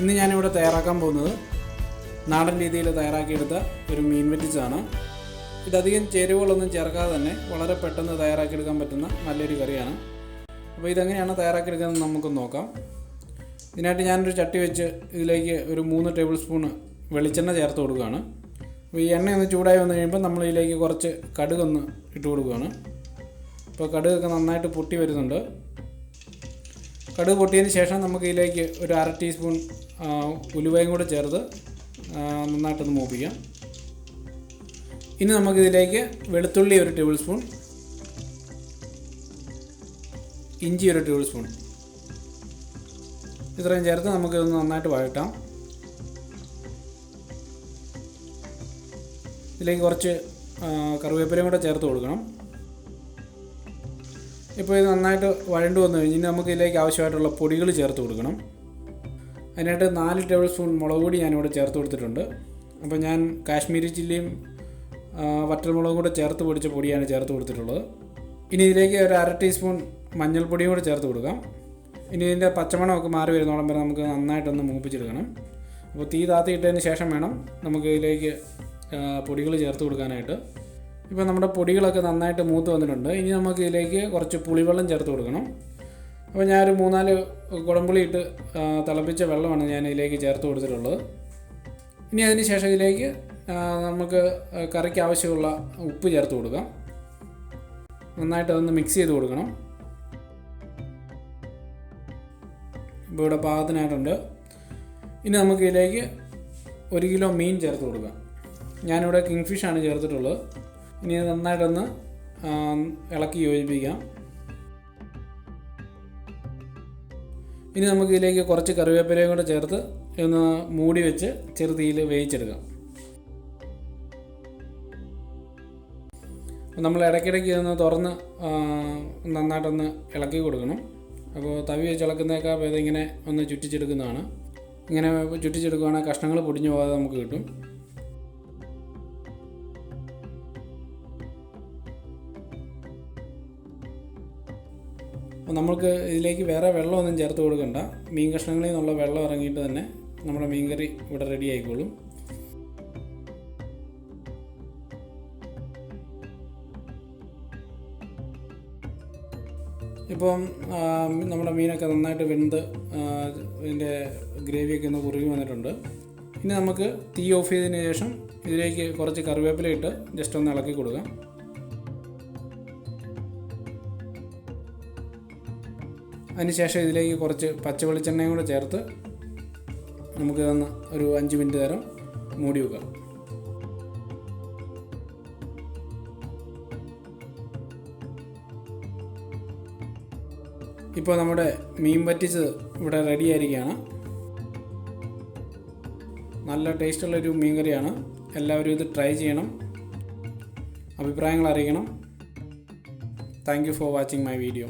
ഇന്ന് ഞാനിവിടെ തയ്യാറാക്കാൻ പോകുന്നത് നാടൻ രീതിയിൽ തയ്യാറാക്കിയെടുത്ത ഒരു മീൻ വറ്റിച്ചതാണ്. ഇതധികം ചേരുവകളൊന്നും ചേർക്കാതെ തന്നെ വളരെ പെട്ടെന്ന് തയ്യാറാക്കിയെടുക്കാൻ പറ്റുന്ന നല്ലൊരു കറിയാണ്. അപ്പോൾ ഇതെങ്ങനെയാണ് തയ്യാറാക്കിയെടുക്കുന്നത് നമുക്ക് നോക്കാം. ഇതിനായിട്ട് ഞാനൊരു ചട്ടി വെച്ച് ഇതിലേക്ക് ഒരു 3 ടേബിൾ സ്പൂൺ വെളിച്ചെണ്ണ ചേർത്ത് കൊടുക്കുകയാണ്. അപ്പോൾ ഈ എണ്ണ ഒന്ന് ചൂടായി വന്നു കഴിയുമ്പോൾ നമ്മൾ ഇതിലേക്ക് കുറച്ച് കടുകൊന്ന് ഇട്ട് കൊടുക്കുകയാണ്. അപ്പോൾ കടുകൊക്കെ നന്നായിട്ട് പൊട്ടി വരുന്നുണ്ട്. കടുക് പൊട്ടിയതിന് ശേഷം നമുക്ക് ഇതിലേക്ക് ഒരു 1/2 ടീസ്പൂൺ ഉലുവയും കൂടെ ചേർത്ത് നന്നായിട്ടൊന്ന് മൂപ്പിക്കാം. ഇനി നമുക്കിതിലേക്ക് വെളുത്തുള്ളി 1 ടേബിൾ സ്പൂൺ, ഇഞ്ചി 1 ടേബിൾ സ്പൂൺ ഇത്രയും ചേർത്ത് നമുക്കിതൊന്ന് നന്നായിട്ട് വഴറ്റാം. ഇതിലേക്ക് കുറച്ച് കറിവേപ്പിലയും കൂടെ ചേർത്ത് കൊടുക്കണം. ഇപ്പോൾ ഇത് നന്നായിട്ട് വഴണ്ടു വന്നു കഴിഞ്ഞ് നമുക്ക് ഇതിലേക്ക് ആവശ്യമായിട്ടുള്ള പൊടികൾ ചേർത്ത് കൊടുക്കണം. അതിനായിട്ട് 4 ടേബിൾ സ്പൂൺ മുളക് പൊടി ഞാനിവിടെ ചേർത്ത് കൊടുത്തിട്ടുണ്ട്. അപ്പോൾ ഞാൻ കാശ്മീരി ചില്ലിയും വറ്റൽമുളകും കൂടെ ചേർത്ത് പൊടിച്ച പൊടിയാണ് ചേർത്ത് കൊടുത്തിട്ടുള്ളത്. ഇനി ഇതിലേക്ക് ഒരു 1/2 ടീസ്പൂൺ മഞ്ഞൾപ്പൊടിയും കൂടെ ചേർത്ത് കൊടുക്കാം. ഇനി ഇതിൻ്റെ പച്ചമണമൊക്കെ മാറി വരുന്നോളം വരെ നമുക്ക് നന്നായിട്ടൊന്ന് മൂപ്പിച്ചെടുക്കണം. അപ്പോൾ തീ താത്തിയിട്ടതിന് ശേഷം വേണം നമുക്ക് ഇതിലേക്ക് പൊടികൾ ചേർത്ത് കൊടുക്കാനായിട്ട്. ഇപ്പോൾ നമ്മുടെ പൊടികളൊക്കെ നന്നായിട്ട് മൂത്ത് വന്നിട്ടുണ്ട്. ഇനി നമുക്ക് ഇതിലേക്ക് കുറച്ച് പുളിവെള്ളം ചേർത്ത് കൊടുക്കണം. അപ്പോൾ ഞാനൊരു 3-4 കുടംപുളി ഇട്ട് തിളപ്പിച്ച വെള്ളമാണ് ഞാൻ ഇതിലേക്ക് ചേർത്ത് കൊടുത്തിട്ടുള്ളത്. ഇനി അതിന് ശേഷം ഇതിലേക്ക് നമുക്ക് കറിക്ക് ആവശ്യമുള്ള ഉപ്പ് ചേർത്ത് കൊടുക്കാം. നന്നായിട്ട് അതൊന്ന് മിക്സ് ചെയ്ത് കൊടുക്കണം. ഇപ്പോൾ ഇവിടെ പാകത്തിനായിട്ടുണ്ട്. ഇനി നമുക്ക് ഇതിലേക്ക് 1 കിലോ മീൻ ചേർത്ത് കൊടുക്കാം. ഞാനിവിടെ കിങ് ഫിഷാണ് ചേർത്തിട്ടുള്ളത്. ഇനി ഇത് നന്നായിട്ടൊന്ന് ഇളക്കി യോജിപ്പിക്കാം. ഇനി നമുക്ക് ഇതിലേക്ക് കുറച്ച് കറിവേപ്പിലയും കൂടെ ചേർത്ത് ഒന്ന് മൂടി വെച്ച് ചെറുതീയിൽ വേവിച്ചെടുക്കാം. നമ്മൾ ഇടയ്ക്കിടയ്ക്ക് ഇതൊന്ന് തുറന്ന് നന്നായിട്ടൊന്ന് ഇളക്കി കൊടുക്കണം. അപ്പോൾ തവി വെച്ച് ഇളക്കുന്നതൊക്കെ ഭേദം ഇങ്ങനെ ഒന്ന് ചുറ്റിച്ചെടുക്കുന്നതാണ്. ഇങ്ങനെ ചുറ്റിച്ചെടുക്കുകയാണെങ്കിൽ കഷ്ണങ്ങൾ പൊടിഞ്ഞു പോകാതെ നമുക്ക് കിട്ടും. അപ്പോൾ നമുക്ക് ഇതിലേക്ക് വേറെ വെള്ളമൊന്നും ചേർത്ത് കൊടുക്കണ്ട. മീൻ കഷ്ണങ്ങളിൽ നിന്നുള്ള വെള്ളം ഇറങ്ങിയിട്ട് തന്നെ നമ്മുടെ മീൻ കറി ഇവിടെ റെഡി ആയിക്കോളും. ഇപ്പം നമ്മുടെ മീനൊക്കെ നന്നായിട്ട് വെന്ത് ഇതിൻ്റെ ഗ്രേവിയൊക്കെ ഒന്ന് കുറുകി വന്നിട്ടുണ്ട്. ഇനി നമുക്ക് തീ ഓഫ് ചെയ്തതിന് ശേഷം ഇതിലേക്ക് കുറച്ച് കറിവേപ്പില ഇട്ട് ജസ്റ്റ് ഒന്ന് ഇളക്കി കൊടുക്കാം. അതിനുശേഷം ഇതിലേക്ക് കുറച്ച് പച്ച വെളിച്ചെണ്ണയും കൂടെ ചേർത്ത് നമുക്ക് ഒരു 5 മിനിറ്റ് നേരം മൂടി വെക്കാം. ഇപ്പോൾ നമ്മുടെ മീൻ വറ്റിച്ചത് ഇവിടെ റെഡി ആയിരിക്കുകയാണ്. നല്ല ടേസ്റ്റുള്ളൊരു മീൻ കറിയാണ്. എല്ലാവരും ഇത് ട്രൈ ചെയ്യണം, അഭിപ്രായങ്ങൾ അറിയിക്കണം. Thank you for watching my video.